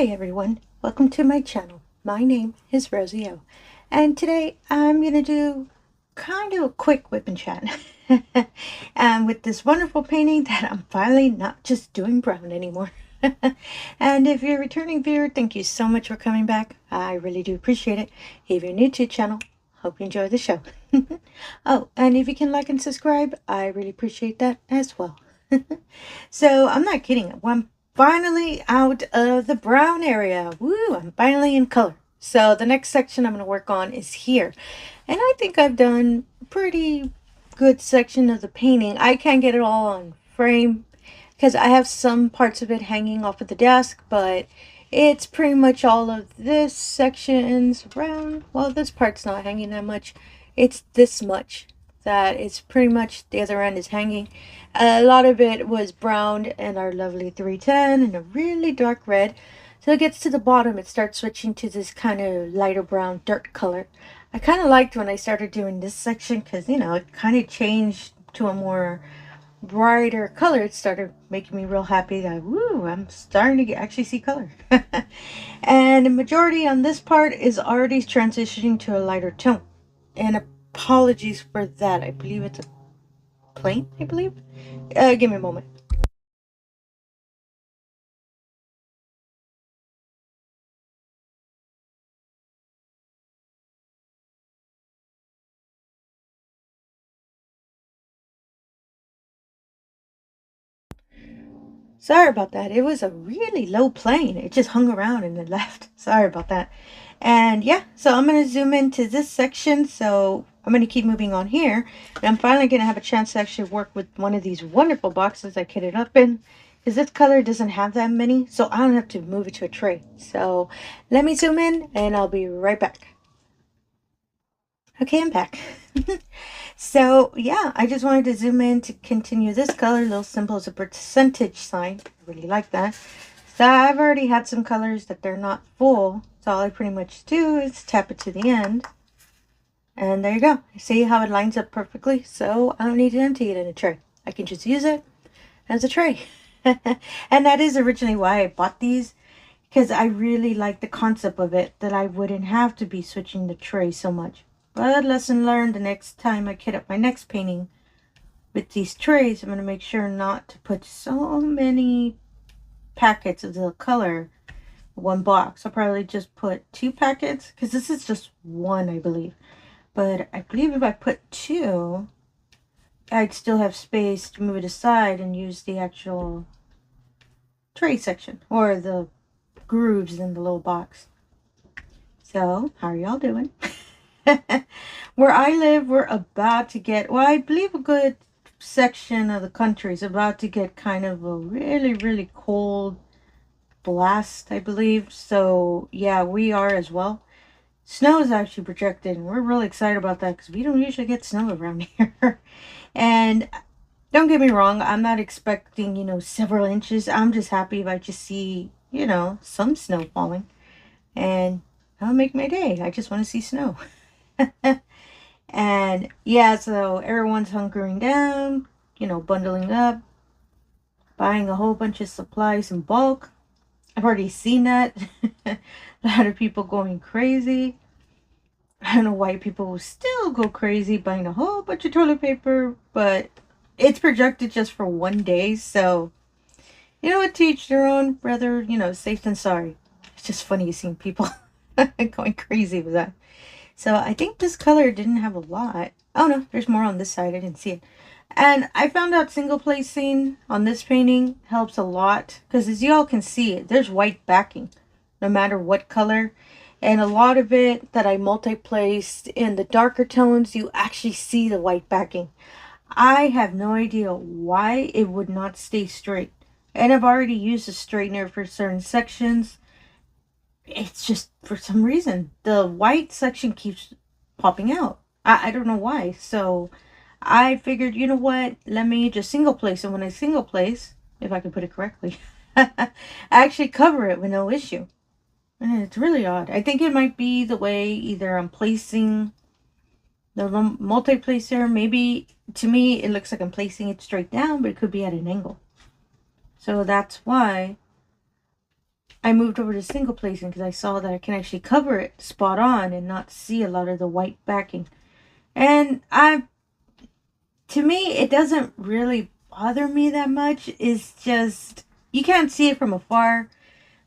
Hi everyone, welcome to my channel. My name is Rosy O, and today I'm going to do kind of a quick whip and chat with this wonderful painting that I'm finally not just doing brown anymore. And if you're a returning viewer, thank you so much for coming back. I really do appreciate it. If you're new to the channel, hope you enjoy the show. Oh, and if you can like and subscribe, I really appreciate that as well. So I'm not kidding. I'm finally out of the brown area. Woo, I'm finally in color. So the next section I'm going to work on is here. And I think I've done a pretty good section of the painting. I can't get it all on frame because I have some parts of it hanging off of the desk, but it's pretty much all of this section's around. Well, this part's not hanging that much. It's this much that it's pretty much the other end is hanging. A lot of it was brown and our lovely 310 and a really dark red. So it gets to the bottom, it starts switching to this kind of lighter brown dirt color. I kind of liked when I started doing this section because, you know, it kind of changed to a more brighter color. It started making me real happy that, woo, I'm starting to actually see color. And the majority on this part is already transitioning to a lighter tone. And apologies for that. I believe it's a plane, I believe. Give me a moment. Sorry about that. It was a really low plane. It just hung around and then left. Sorry about that. And yeah, so I'm going to zoom into this section. So I'm going to keep moving on here. And I'm finally going to have a chance to actually work with one of these wonderful boxes I kitted up in. Because this color doesn't have that many. So I don't have to move it to a tray. So let me zoom in and I'll be right back. Okay, I'm back. So yeah, I just wanted to zoom in to continue this color. Little symbol is a percentage sign. I really like that. So I've already had some colors that they're not full. So all I pretty much do is tap it to the end. And there you go. See how it lines up perfectly? So I don't need to empty it in a tray. I can just use it as a tray. And that is originally why I bought these. Because I really like the concept of it. That I wouldn't have to be switching the tray so much. But lesson learned, the next time I kit up my next painting with these trays, I'm going to make sure not to put so many packets of the color in one box. I'll probably just put 2 packets because this is just one, I believe. But I believe if I put 2, I'd still have space to move it aside and use the actual tray section or the grooves in the little box. So, how are y'all doing? Where I live, we're about to get, well, I believe a good section of the country is about to get kind of a really, really cold blast, I believe. So, yeah, we are as well. Snow is actually projected, and we're really excited about that because we don't usually get snow around here. And don't get me wrong, I'm not expecting, you know, several inches. I'm just happy if I just see, you know, some snow falling. And that'll make my day. I just want to see snow. And yeah, so everyone's hunkering down, you know, bundling up, buying a whole bunch of supplies in bulk. I've already seen that. A lot of people going crazy. I don't know why people will still go crazy buying a whole bunch of toilet paper, but it's projected just for one day. So, you know what, to each their own, rather, you know, safe than sorry. It's just funny seeing people going crazy with that. So I think this color didn't have a lot. Oh no, there's more on this side. I didn't see it. And I found out single placing on this painting helps a lot. Because as y'all can see, there's white backing. No matter what color. And a lot of it that I multi-placed in the darker tones, you actually see the white backing. I have no idea why it would not stay straight. And I've already used a straightener for certain sections. It's just, for some reason, the white section keeps popping out. I don't know why. So I figured, you know what, let me just single place. And when I single place, if I can put it correctly, I actually cover it with no issue. And it's really odd. I think it might be the way either I'm placing the multi-placer. Maybe, to me, it looks like I'm placing it straight down, but it could be at an angle. So that's why I moved over to single placing because I saw that I can actually cover it spot on and not see a lot of the white backing. And to me, it doesn't really bother me that much. It's just, you can't see it from afar.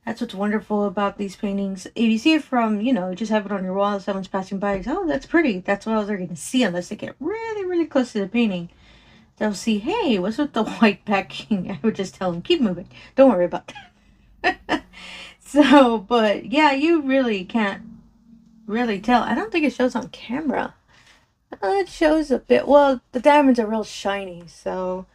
That's what's wonderful about these paintings. If you see it from, you know, just have it on your wall, someone's passing by, oh, that's pretty. That's all they're going to see unless they get really, really close to the painting. They'll see, hey, what's with the white backing? I would just tell them, keep moving. Don't worry about that. So, but yeah, you really can't really tell. I don't think it shows on camera. It shows a bit. Well, the diamonds are real shiny. So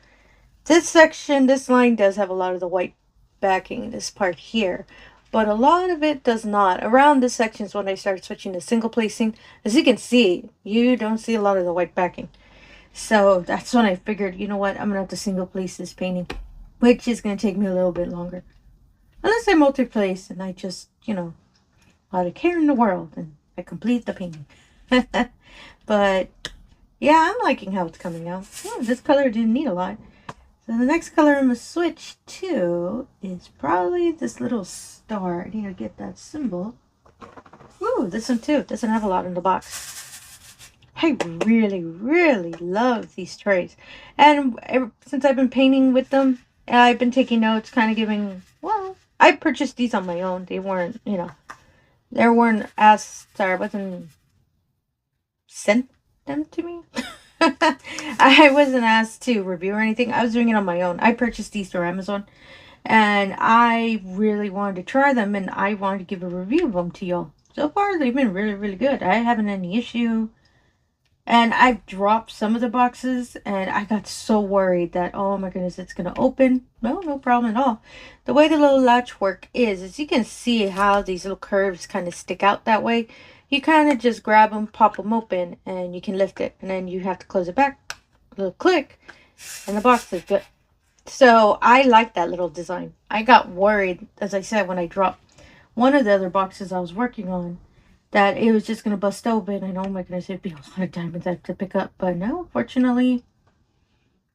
this section, this line does have a lot of the white backing, this part here. But a lot of it does not. Around this section is when I started switching to single placing. As you can see, you don't see a lot of the white backing. So that's when I figured, you know what, I'm going to have to single place this painting. Which is going to take me a little bit longer. Unless I multi-place and I just, you know, not a care in the world. And I complete the painting. But yeah, I'm liking how it's coming out. Oh, this color didn't need a lot. So the next color I'm going to switch to is probably this little star. I need to get that symbol. Ooh, this one too. Doesn't have a lot in the box. I really, really love these trays. And since I've been painting with them, I've been taking notes, kind of giving, well, I purchased these on my own. They weren't, you know, they weren't asked, or wasn't sent them to me. I wasn't asked to review or anything. I was doing it on my own. I purchased these through Amazon. And I really wanted to try them. And I wanted to give a review of them to y'all. So far, they've been really, really good. I haven't had any issue. And I've dropped some of the boxes. And I got so worried that, oh my goodness, it's going to open. No problem at all. The way the little latch work is you can see how these little curves kind of stick out that way. You kind of just grab them, pop them open, and you can lift it. And then you have to close it back. A little click. And the box is good. So I like that little design. I got worried, as I said, when I dropped one of the other boxes I was working on, that it was just going to bust open. And oh my goodness, it'd be a lot of diamonds I have to pick up. But no, fortunately,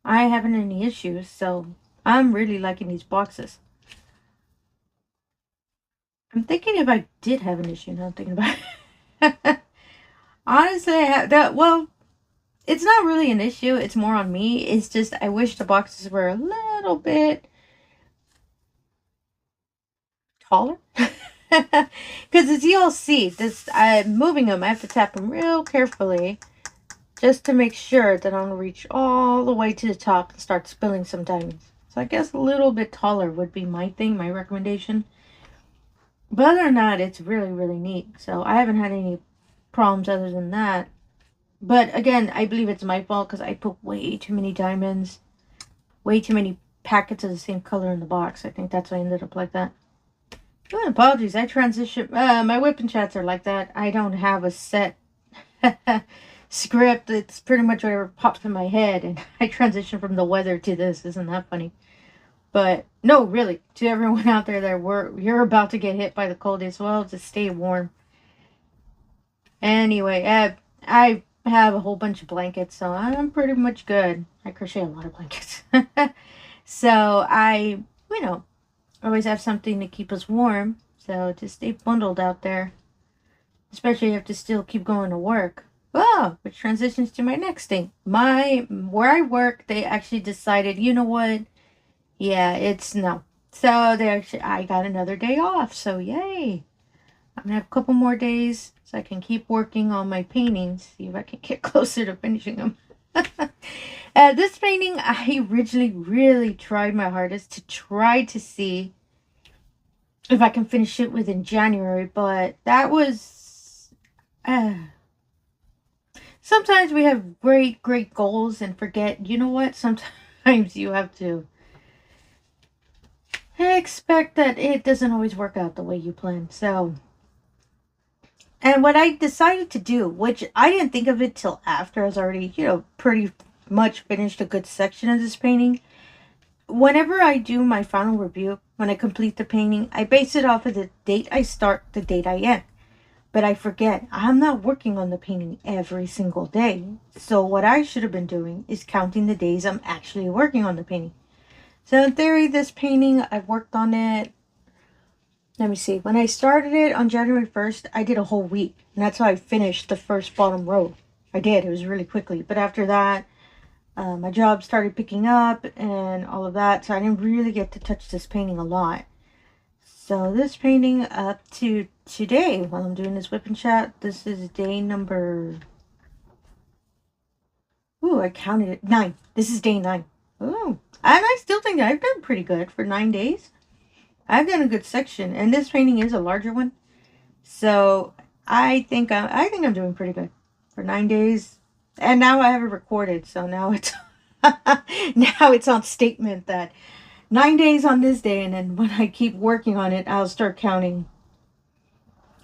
I haven't any issues. So I'm really liking these boxes. I'm thinking if I did have an issue, now I'm thinking about it. Honestly, I have that. Well, it's not really an issue. It's more on me. It's just I wish the boxes were a little bit taller. Because as you'll see, this I'm moving them. I have to tap them real carefully just to make sure that I don't reach all the way to the top and start spilling some diamonds. So I guess a little bit taller would be my thing, my recommendation. But other than that, it's really, really neat. So I haven't had any problems other than that. But again, I believe it's my fault because I put way too many diamonds. Way too many packets of the same color in the box. I think that's why I ended up like that. Oh, apologies. I transition. My WIP and chats are like that. I don't have a set script. It's pretty much whatever pops in my head. And I transition from the weather to this. Isn't that funny? But no, really, to everyone out there that you're about to get hit by the cold as well, just stay warm. Anyway, I have a whole bunch of blankets, so I'm pretty much good. I crochet a lot of blankets. So I, you know, always have something to keep us warm. So to stay bundled out there, especially if you have to still keep going to work. Oh, which transitions to my next thing. Where I work, they actually decided, you know what? Yeah, it's no. So I got another day off. So yay. I'm going to have a couple more days so I can keep working on my paintings. See if I can get closer to finishing them. This painting, I originally really tried my hardest to try to see if I can finish it within January. But that was... sometimes we have great, great goals and forget, you know what? Sometimes you have to expect that it doesn't always work out the way you plan. So, and what I decided to do, which I didn't think of it till after I was already, you know, pretty much finished a good section of this painting. Whenever I do my final review, when I complete the painting, I base it off of the date I start, the date I end. But I forget, I'm not working on the painting every single day. So what I should have been doing is counting the days I'm actually working on the painting. So in theory, this painting, I've worked on it let me see. When I started it on January 1st, I did a whole week. And that's how I finished the first bottom row. I did. It was really quickly. But after that, my job started picking up and all of that. So I didn't really get to touch this painting a lot. So this painting up to today, while I'm doing this whip and chat, this is day number... Ooh, I counted it. 9. This is day 9. Ooh. And I still think I've done pretty good for 9 days. I've done a good section, and this painting is a larger one, so I think I'm doing pretty good for 9 days. And now I have it recorded, so now it's now it's on statement that 9 days on this day, and then when I keep working on it, I'll start counting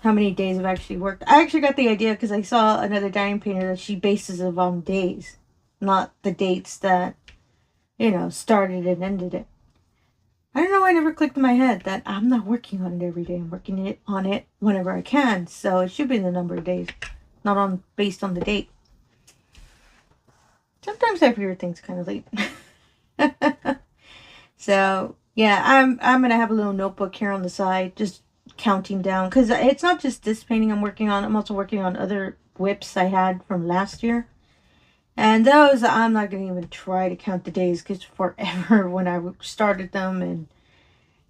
how many days I've actually worked. I actually got the idea because I saw another diamond painter that she bases it on days, not the dates that, you know, started and ended it. I don't know, I never clicked in my head that I'm not working on it every day. I'm working on it whenever I can. So it should be the number of days, not based on the date. Sometimes I figure things kind of late. So yeah, I'm gonna have a little notebook here on the side, just counting down, because it's not just this painting I'm working on. I'm also working on other whips I had from last year. And those, I'm not going to even try to count the days, because forever when I started them. And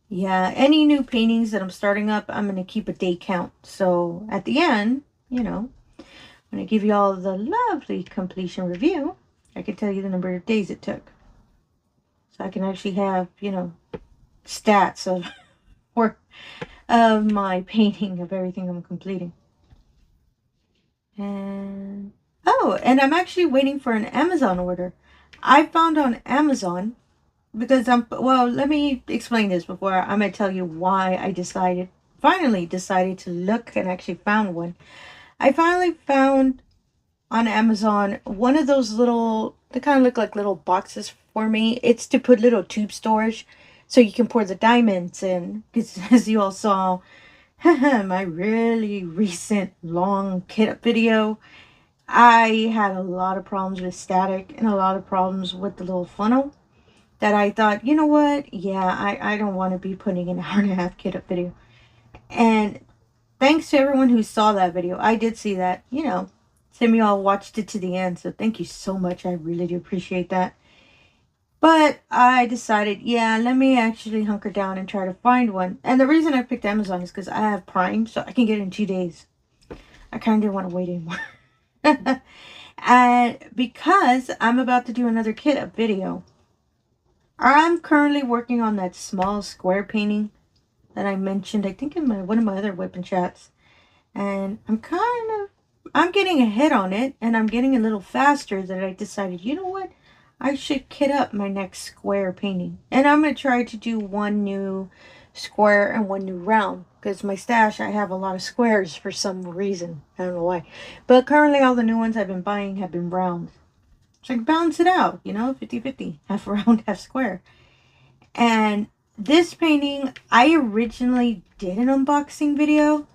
yeah, any new paintings that I'm starting up, I'm going to keep a day count. So at the end, you know, when I give you all the lovely completion review, I can tell you the number of days it took. So I can actually have, you know, stats of my painting, of everything I'm completing. And oh, and I'm actually waiting for an Amazon order. I found on Amazon, because well, let me explain this before I'm going to tell you why I finally decided to look and actually found one. I finally found on Amazon one of those little, they kind of look like little boxes for me. It's to put little tube storage so you can pour the diamonds in. Because as you all saw, my really recent long kit up video, I had a lot of problems with static and a lot of problems with the little funnel, that I thought, you know what, yeah, I don't want to be putting an hour and a half kit up video. And thanks to everyone who saw that video. I did see that, you know, some of y'all watched it to the end, so thank you so much. I really do appreciate that. But I decided, yeah, let me actually hunker down and try to find one. And the reason I picked Amazon is because I have Prime, so I can get it in 2 days. I kind of didn't want to wait anymore. And because I'm about to do another kit up video, I'm currently working on that small square painting that I mentioned, I think in one of my other whip and chats. And I'm getting ahead on it, and I'm getting a little faster, that I decided, you know what? I should kit up my next square painting. And I'm going to try to do one new square and one new round, because my stash, I have a lot of squares for some reason. I don't know why. But currently all the new ones I've been buying have been round. So I can balance it out, you know, 50-50. Half round, half square. And this painting, I originally did an unboxing video,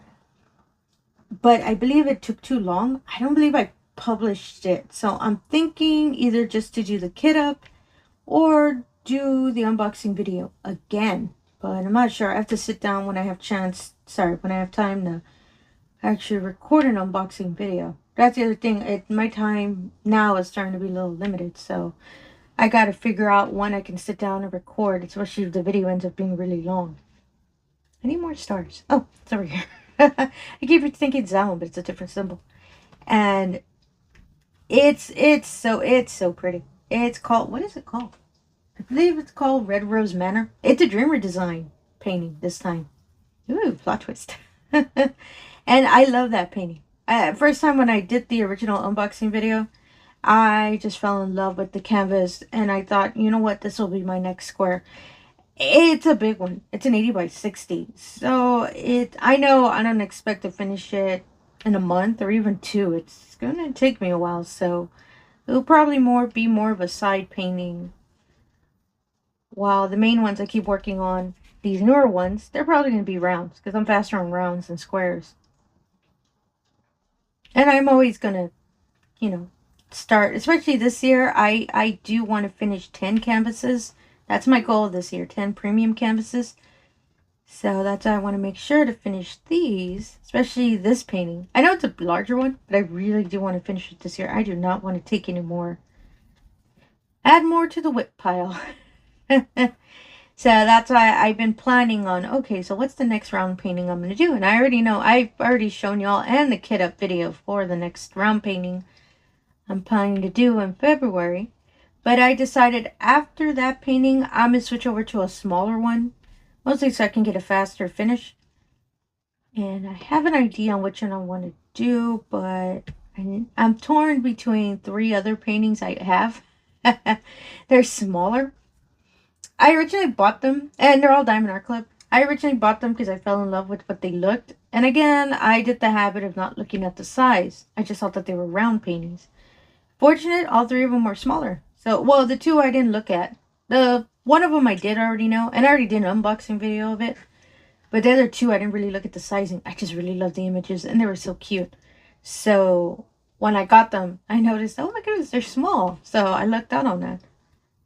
but I believe it took too long. I don't believe I published it. So I'm thinking either just to do the kit up or do the unboxing video again. But I'm not sure. I have to sit down when I have when I have time to actually record an unboxing video. That's the other thing. My time now is starting to be a little limited. So I got to figure out when I can sit down and record, especially if the video ends up being really long. I need more stars. Oh, it's over here. I keep thinking it's that one, but it's a different symbol. And it's so pretty. It's called, what is it called? I believe it's called Red Rose Manor. It's a Dreamer design painting this time. Ooh, plot twist. And I love that painting. First time when I did the original unboxing video, I just fell in love with the canvas, and I thought, you know what, this will be my next square. It's a big one. It's an 80 by 60. So I know I don't expect to finish it in a month or even 2. It's going to take me a while. So it'll probably be more of a side painting. While the main ones I keep working on, these newer ones, they're probably going to be rounds, because I'm faster on rounds than squares. And I'm always going to, you know, start, especially this year, I do want to finish 10 canvases. That's my goal this year, 10 premium canvases. So that's why I want to make sure to finish these, especially this painting. I know it's a larger one, but I really do want to finish it this year. I do not want to take any more. Add more to the WIP pile. So that's why I've been planning on, okay, so what's the next round painting I'm going to do? And I already know, I've already shown y'all and the kit up video for the next round painting I'm planning to do in February. But I decided after that painting, I'm going to switch over to a smaller one. Mostly so I can get a faster finish. And I have an idea on which one I want to do, but I'm torn between 3 other paintings I have. They're smaller. I originally bought them, and they're all diamondartclub. I originally bought them because I fell in love with what they looked. And again, I did the habit of not looking at the size. I just thought that they were round paintings. Fortunate, all 3 of them were smaller. So, well, the 2 I didn't look at. The one of them I did already know, and I already did an unboxing video of it. But the other 2, I didn't really look at the sizing. I just really loved the images, and they were so cute. So, when I got them, I noticed, oh my goodness, they're small. So, I looked out on that.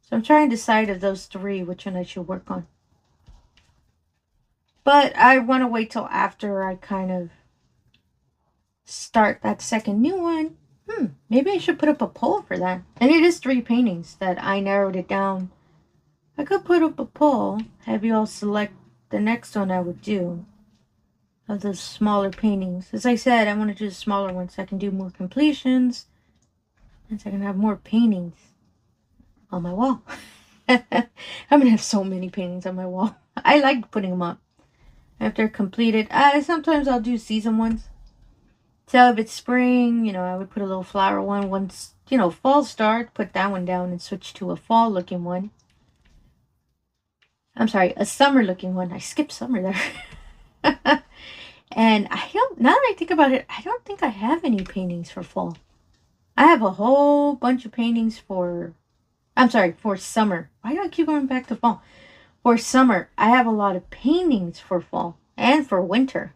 So, I'm trying to decide of those 3, which one I should work on. But I want to wait till after I kind of start that second new one. Maybe I should put up a poll for that. And it is 3 paintings that I narrowed it down. I could put up a poll, have you all select the next one I would do of those smaller paintings. As I said, I want to do the smaller ones so I can do more completions and so I can have more paintings on my wall. I'm going to have so many paintings on my wall. I like putting them up after completed. Sometimes I'll do season ones. So if it's spring, you know, I would put a little flower one. Once, you know, fall starts, put that one down and switch to a fall looking one. I'm sorry, a summer looking one. I skipped summer there. And now that I think about it, I don't think I have any paintings for fall. I have a whole bunch of paintings for summer. Why do I keep going back to fall? For summer, I have a lot of paintings for fall and for winter.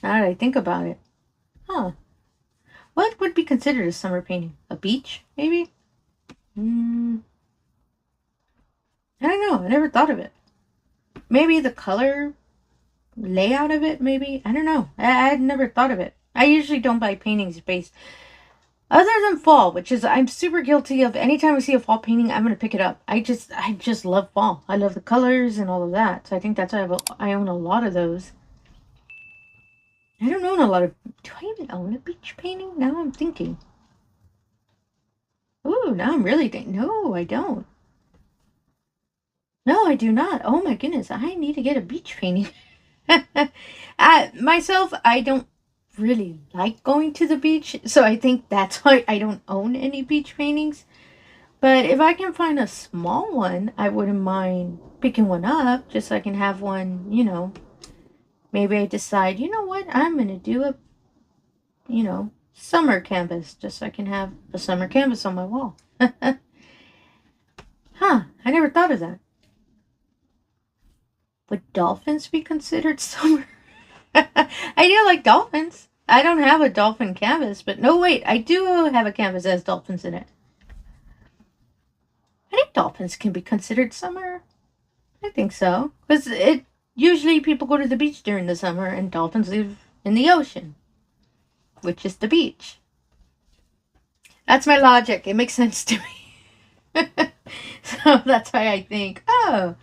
Now that I think about it. Huh. What would be considered a summer painting? A beach, maybe? I don't know. I never thought of it. Maybe the color layout of it, maybe? I don't know. I had never thought of it. I usually don't buy paintings based... Other than fall, which is... I'm super guilty of... Anytime I see a fall painting, I'm going to pick it up. I just love fall. I love the colors and all of that. So I think that's why I own a lot of those. I don't own a lot of... Do I even own a beach painting? Now I'm thinking. Ooh, now I'm really thinking. No, I don't. No, I do not. Oh my goodness, I need to get a beach painting. Myself, I don't really like going to the beach, so I think that's why I don't own any beach paintings. But if I can find a small one, I wouldn't mind picking one up, just so I can have one, you know. Maybe I decide, you know what, I'm going to do a, you know, summer canvas, just so I can have a summer canvas on my wall. Huh, I never thought of that. Would dolphins be considered summer? I do like dolphins. I don't have a dolphin canvas, but no, wait, I do have a canvas that has dolphins in it. I think dolphins can be considered summer. I think so. Because usually people go to the beach during the summer and dolphins live in the ocean, which is the beach. That's my logic. It makes sense to me. So that's why I think, oh,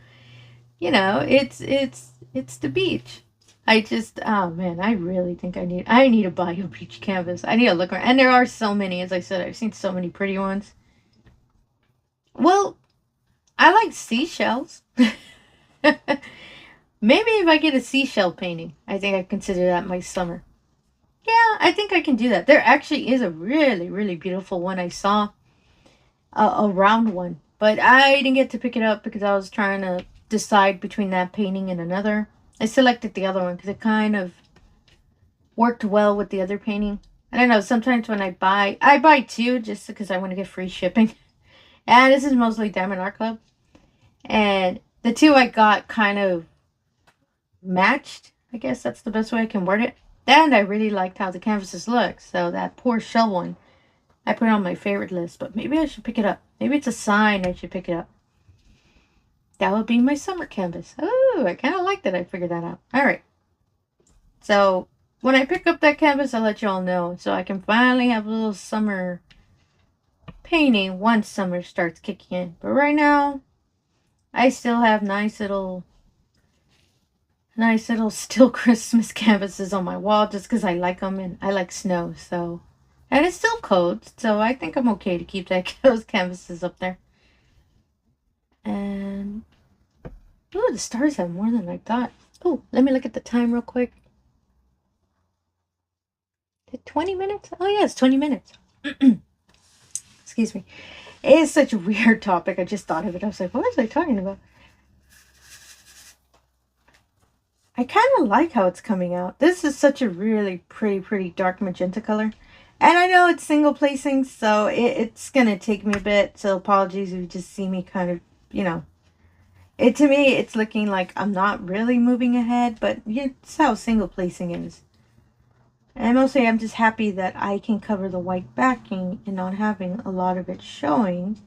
you know, it's the beach. Oh man, I really think I need to buy a beach canvas. I need to look around. And there are so many, as I said, I've seen so many pretty ones. Well, I like seashells. Maybe if I get a seashell painting, I think I consider that my summer. Yeah, I think I can do that. There actually is a really, really beautiful one I saw. A round one. But I didn't get to pick it up because I was trying to decide between that painting and another. I selected the other one because it kind of worked well with the other painting. I don't know, sometimes when I buy 2 just because I want to get free shipping. And this is mostly diamonddartclub. And the 2 I got kind of matched. I guess that's the best way I can word it. And I really liked how the canvases look. So that poor shell one, I put it on my favorite list. But maybe I should pick it up. Maybe it's a sign I should pick it up. that would be my summer canvas. Oh, I kind of like that I figured that out. All right. So when I pick up that canvas, I'll let you all know. So I can finally have a little summer painting once summer starts kicking in. But right now, I still have nice little still Christmas canvases on my wall just because I like them and I like snow. So, and it's still cold, so I think I'm okay to keep those canvases up there. And ooh, the stars have more than I thought. Oh, let me look at the time real quick. Is it 20 minutes? Oh yeah, it's 20 minutes. Excuse me. It is such a weird topic. I just thought of it. I was like, what was I talking about? I kind of like how it's coming out. This is such a really pretty dark magenta color. And I know it's single placing, so it's going to take me a bit. So apologies if you just see me kind of, you know. To me, it's looking like I'm not really moving ahead, but it's how single placing is. And mostly I'm just happy that I can cover the white backing and not having a lot of it showing.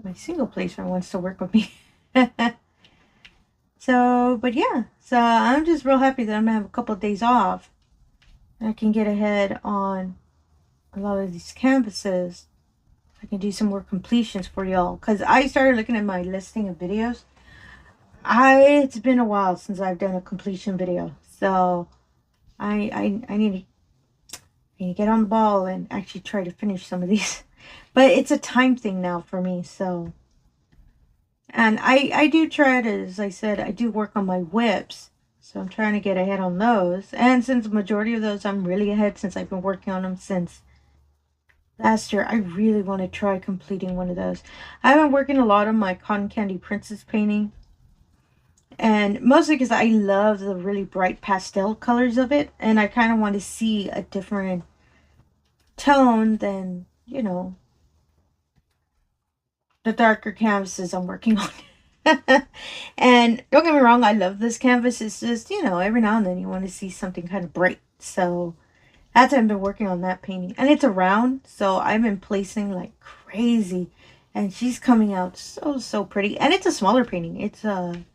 My single placer wants to work with me. So, but yeah, so I'm just real happy that I'm gonna have a couple of days off. I can get ahead on a lot of these canvases. I can do some more completions for y'all, because I started looking at my listing of videos. It's been a while since I've done a completion video, so I need to get on the ball and actually try to finish some of these. But it's a time thing now for me, so. And I do try to, as I said, I do work on my WIPs. So I'm trying to get ahead on those. And since the majority of those I'm really ahead, since I've been working on them since last year, I really want to try completing one of those. I've been working a lot on my Cotton Candy Princess painting. And mostly because I love the really bright pastel colors of it. And I kind of want to see a different tone than, you know, the darker canvases I'm working on. And don't get me wrong, I love this canvas. It's just, you know, every now and then you want to see something kind of bright. So that's why I've been working on that painting. And it's a round, so I've been placing like crazy. And she's coming out so pretty. And it's a smaller painting. It's a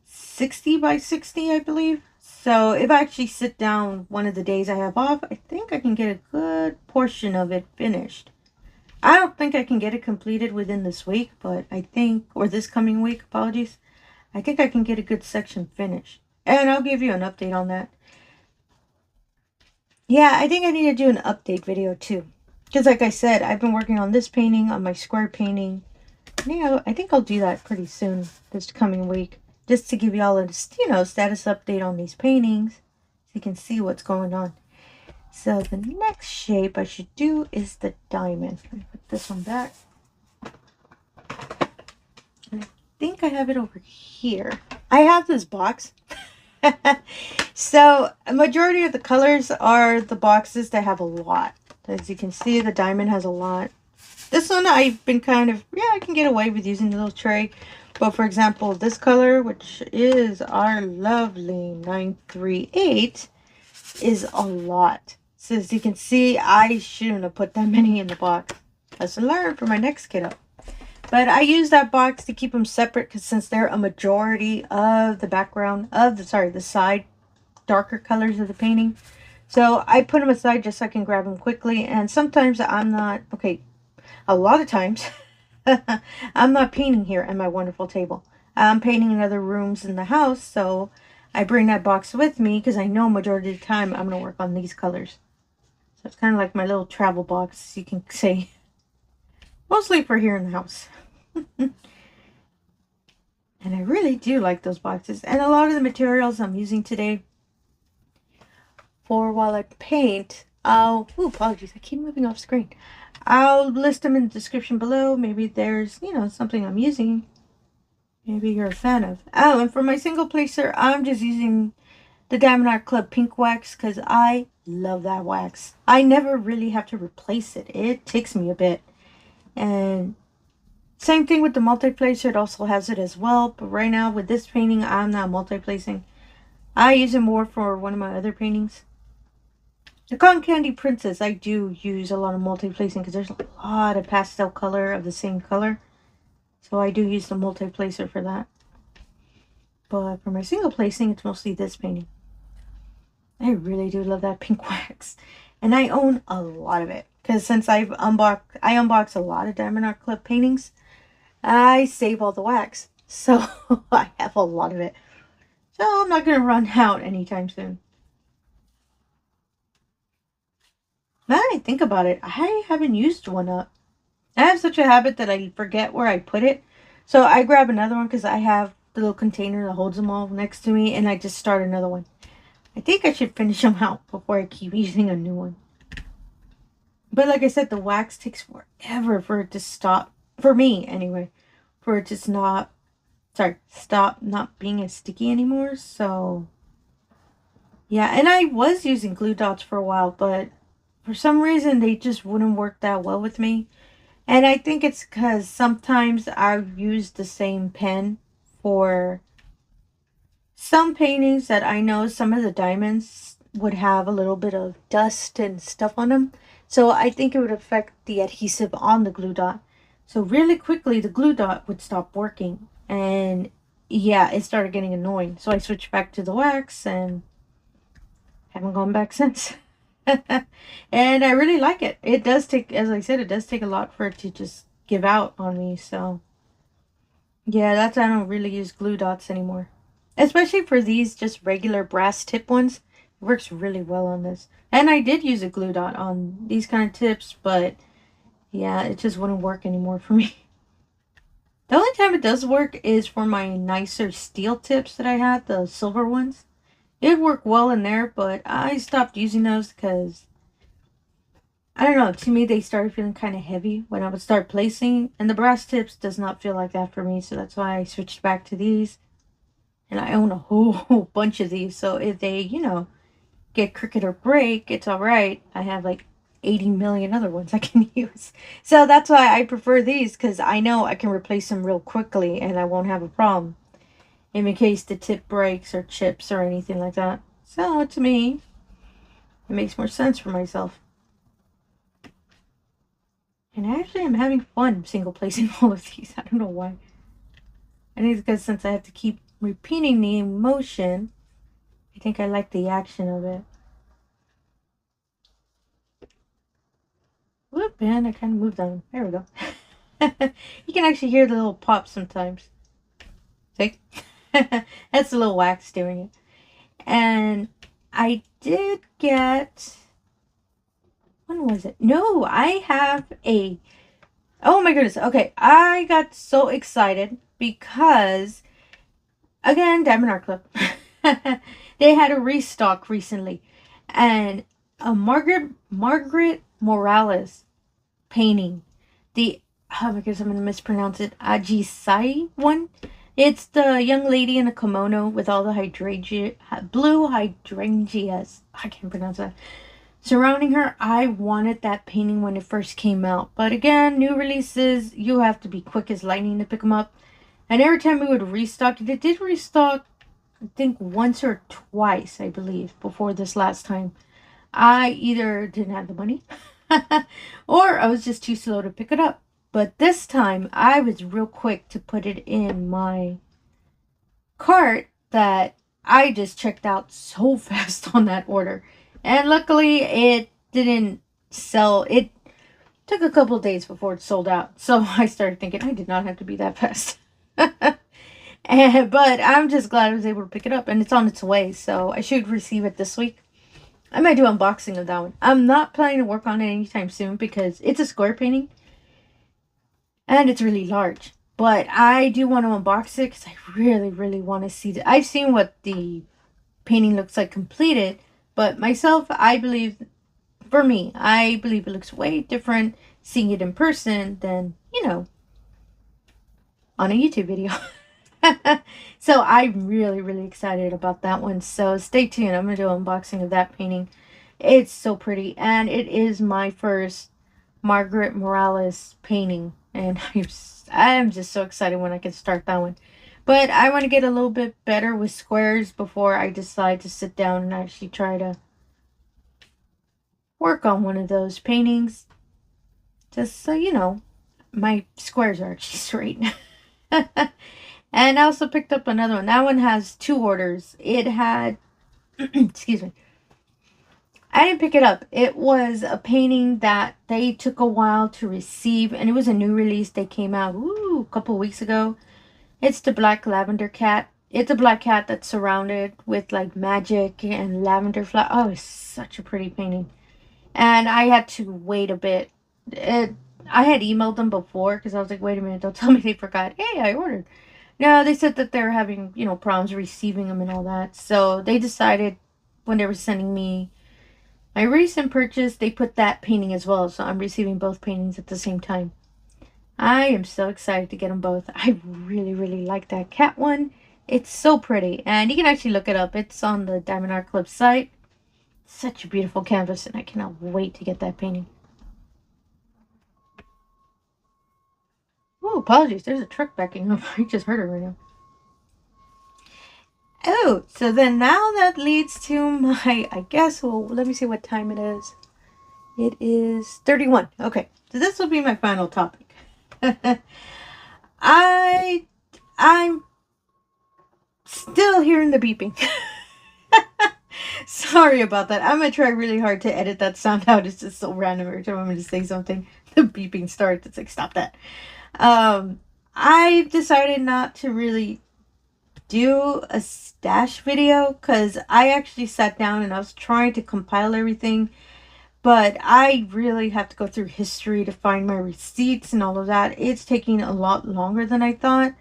60 by 60, I believe. So if I actually sit down one of the days I have off, I think I can get a good portion of it finished. I don't think I can get it completed within this week, but I think, or this coming week, apologies. I think I can get a good section finished. And I'll give you an update on that. Yeah, I think I need to do an update video too. Because like I said, I've been working on this painting, on my square painting. Yeah, I think I'll do that pretty soon, this coming week. Just to give y'all a, you know, status update on these paintings. So you can see what's going on. So the next shape I should do is the diamond. Let me put this one back. And I think I have it over here. I have this box. So a majority of the colors are the boxes that have a lot. As you can see, the diamond has a lot. This one I've been kind of, yeah, I can get away with using the little tray. But for example, this color, which is our lovely 938, is a lot. So as you can see, I shouldn't have put that many in the box. Lesson learned for my next kiddo. But I use that box to keep them separate, because since they're a majority of the background of the side darker colors of the painting. So I put them aside just so I can grab them quickly. And sometimes I'm not, okay, a lot of times I'm not painting here at my wonderful table. I'm painting in other rooms in the house. So I bring that box with me because I know majority of the time I'm going to work on these colors. So it's kind of like my little travel box, you can say. Mostly for here in the house. And I really do like those boxes. And a lot of the materials I'm using today for while I paint, apologies, I keep moving off screen. I'll list them in the description below. Maybe there's, you know, something I'm using. Maybe you're a fan of. Oh, and for my single placer, I'm just using the Diamondart pink wax because I love that wax. I never really have to replace it. It takes me a bit. And same thing with the multi-placer. It also has it as well. But right now with this painting, I'm not multi-placing. I use it more for one of my other paintings. The Cotton Candy Princess, I do use a lot of multi-placing because there's a lot of pastel color of the same color. So I do use the multi-placer for that. But for my single placing, it's mostly this painting. I really do love that pink wax. And I own a lot of it. Because since I unbox a lot of diamondartclub paintings, I save all the wax. So I have a lot of it. So I'm not going to run out anytime soon. Now that I think about it, I haven't used one up. I have such a habit that I forget where I put it. So I grab another one because I have the little container that holds them all next to me. And I just start another one. I think I should finish them out before I keep using a new one. But like I said, the wax takes forever for it to stop. For me, anyway. For it to stop not being as sticky anymore. So, yeah. And I was using glue dots for a while. But for some reason, they just wouldn't work that well with me. And I think it's because sometimes I've used the same pen for some paintings that I know some of the diamonds would have a little bit of dust and stuff on them. So I think it would affect the adhesive on the glue dot. So really quickly, the glue dot would stop working. And yeah, it started getting annoying. So I switched back to the wax and haven't gone back since. And I really like it. It does take, as I said, it does take a lot for it to just give out on me. So yeah, that's why I don't really use glue dots anymore. Especially for these just regular brass tip ones. It works really well on this. And I did use a glue dot on these kind of tips, but yeah, it just wouldn't work anymore for me. The only time it does work is for my nicer steel tips that I had, the silver ones. It worked well in there, but I stopped using those because, I don't know, to me they started feeling kind of heavy when I would start placing. And the brass tips does not feel like that for me, so that's why I switched back to these. And I own a whole bunch of these, so if they, you know, get crooked or break, it's alright. I have like 80 million other ones I can use. So that's why I prefer these, because I know I can replace them real quickly and I won't have a problem in case the tip breaks or chips or anything like that. So to me, it makes more sense for myself. And actually I'm having fun single placing all of these. I don't know why. I think it's because since I have to keep repeating the motion, I think I like the action of it. Whoop, man, I kind of moved on. There we go. You can actually hear the little pop sometimes. See? That's the little wax doing it. And I did get... When was it? No, I have a... Oh my goodness. Okay, I got so excited because... Again, Diamondart Club. They had a restock recently. And a Margaret Morales painting. The, oh my goodness, I'm going to mispronounce it. Ajisai one. It's the young lady in a kimono with all the blue hydrangeas. I can't pronounce that. Surrounding her. I wanted that painting when it first came out. But again, new releases, you have to be quick as lightning to pick them up. And every time we would restock it, it did restock, I think, once or twice, I believe, before this last time. I either didn't have the money or I was just too slow to pick it up. But this time, I was real quick to put it in my cart that I just checked out so fast on that order. And luckily, it didn't sell. It took a couple days before it sold out. So I started thinking, I did not have to be that fast. But I'm just glad I was able to pick it up. And it's on its way. So I should receive it this week. I might do unboxing of that one. I'm not planning to work on it anytime soon because it's a square painting. And it's really large. But I do want to unbox it because I really, really want to see it. I've seen what the painting looks like completed. But myself, I believe, for me, I believe it looks way different seeing it in person than, you know, on a YouTube video. So I'm really, really excited about that one. So stay tuned. I'm going to do an unboxing of that painting. It's so pretty. And it is my first Margaret Morales painting. And I'm just so excited when I can start that one. But I want to get a little bit better with squares before I decide to sit down and actually try to work on one of those paintings. Just so you know, my squares are actually straight. And I also picked up another one. That one has 2 orders. It had, excuse me, I didn't pick it up. It was a painting that they took a while to receive, and it was a new release. They came out a couple weeks ago. It's the Black Lavender Cat. It's a black cat that's surrounded with like magic and lavender flower. Oh, it's such a pretty painting. And I had to wait a bit. I had emailed them before because I was like, wait a minute, don't tell me they forgot. Hey, I ordered. No, they said that they're having, problems receiving them and all that. So they decided when they were sending me my recent purchase, they put that painting as well. So I'm receiving both paintings at the same time. I am so excited to get them both. I really, really like that cat one. It's so pretty. And you can actually look it up. It's on the diamondartclub site. Such a beautiful canvas, and I cannot wait to get that painting. Oh, apologies. There's a truck backing up. I just heard it right now. Oh, so then now that leads to my, I guess, well, let me see what time it is. It is 31. Okay, so this will be my final topic. I'm still hearing the beeping. Sorry about that. I'm going to try really hard to edit that sound out. It's just so random. Every time I'm going to say something, the beeping starts. It's like, stop that. I decided not to really do a stash video because I actually sat down and I was trying to compile everything. But I really have to go through history to find my receipts and all of that. It's taking a lot longer than I thought.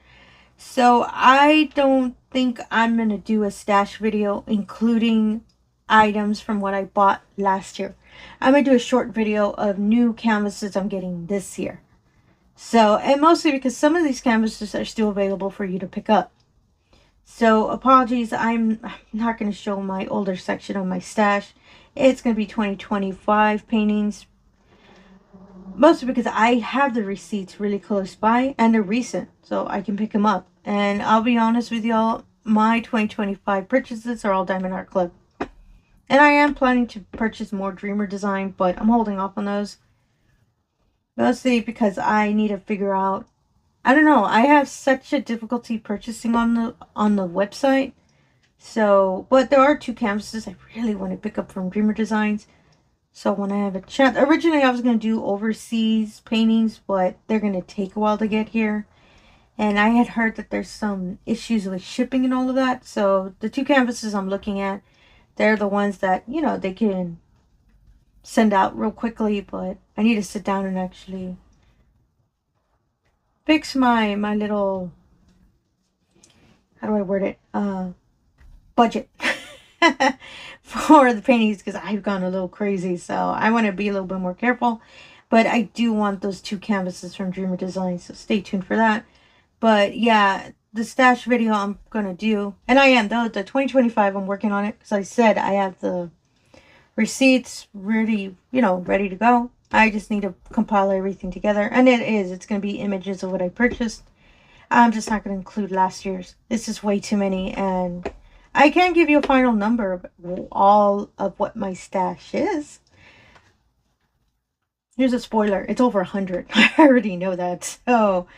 So I don't think I'm going to do a stash video including items from what I bought last year. I'm going to do a short video of new canvases I'm getting this year. So, and mostly because some of these canvases are still available for you to pick up. So apologies, I'm not going to show my older section of my stash. It's going to be 2025 paintings. Mostly because I have the receipts really close by and they're recent. So I can pick them up. And I'll be honest with y'all, my 2025 purchases are all Diamondart And I am planning to purchase more Dreamer design, but I'm holding off on those. Mostly because I need to figure out, I don't know, I have such a difficulty purchasing on the website. So, but there are 2 canvases I really want to pick up from Dreamer Designs. So when I have a chance, originally I was going to do overseas paintings, but they're going to take a while to get here. And I had heard that there's some issues with shipping and all of that. So the 2 canvases I'm looking at, they're the ones that, they can send out real quickly. But I need to sit down and actually fix my little, how do I word it? Budget for the paintings because I've gone a little crazy. So I want to be a little bit more careful. But I do want those 2 canvases from Dreamer Design. So stay tuned for that. But yeah, the stash video I'm going to do. And I am. The 2025 I'm working on it. Because I said I have the receipts ready, ready to go. I just need to compile everything together. And it's going to be images of what I purchased. I'm just not going to include last year's. It's just way too many. And I can't give you a final number of all of what my stash is. Here's a spoiler. It's over 100. I already know that. So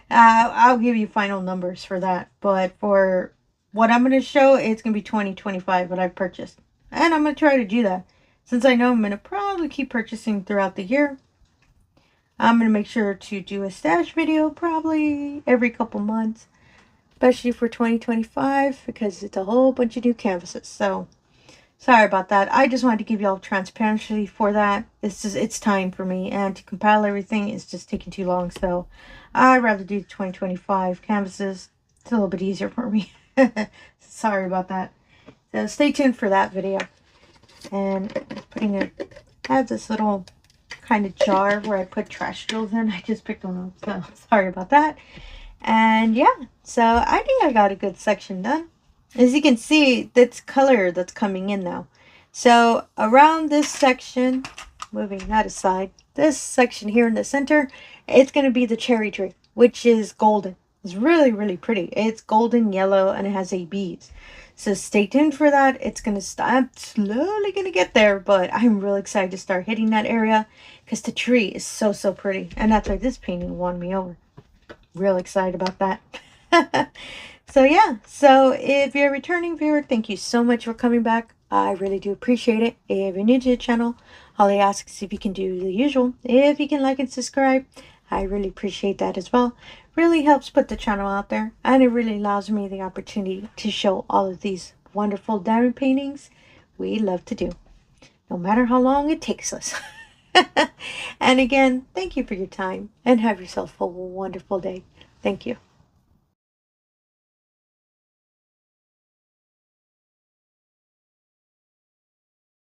I'll give you final numbers for that. But for what I'm going to show, it's going to be 2025 what I've purchased. And I'm going to try to do that. Since I know I'm going to probably keep purchasing throughout the year. I'm going to make sure to do a stash video probably every couple months. Especially for 2025 because it's a whole bunch of new canvases. So, sorry about that. I just wanted to give y'all transparency for that. It's time for me. And to compile everything is just taking too long. So, I'd rather do the 2025 canvases. It's a little bit easier for me. Sorry about that. So, stay tuned for that video. And I have this little kind of jar where I put trash drills in. I just picked one up. So, sorry about that. And yeah, so I think I got a good section done. As you can see, that's color that's coming in now. So around this section, moving that aside, this section here in the center, it's going to be the cherry tree, which is golden. It's really, really pretty. It's golden yellow and it has ABs. So stay tuned for that. It's going to start slowly going to get there, but I'm really excited to start hitting that area because the tree is so, so pretty. And that's why this painting won me over. Real excited about that. So yeah, so if you're a returning viewer, thank you so much for coming back. I really do appreciate it. If you're new to the channel, all I ask is if you can do the usual. If you can like and subscribe, I really appreciate that as well. Really helps put the channel out there, and it really allows me the opportunity to show all of these wonderful diamond paintings we love to do, no matter how long it takes us. And again, thank you for your time, and have yourself a wonderful day. Thank you.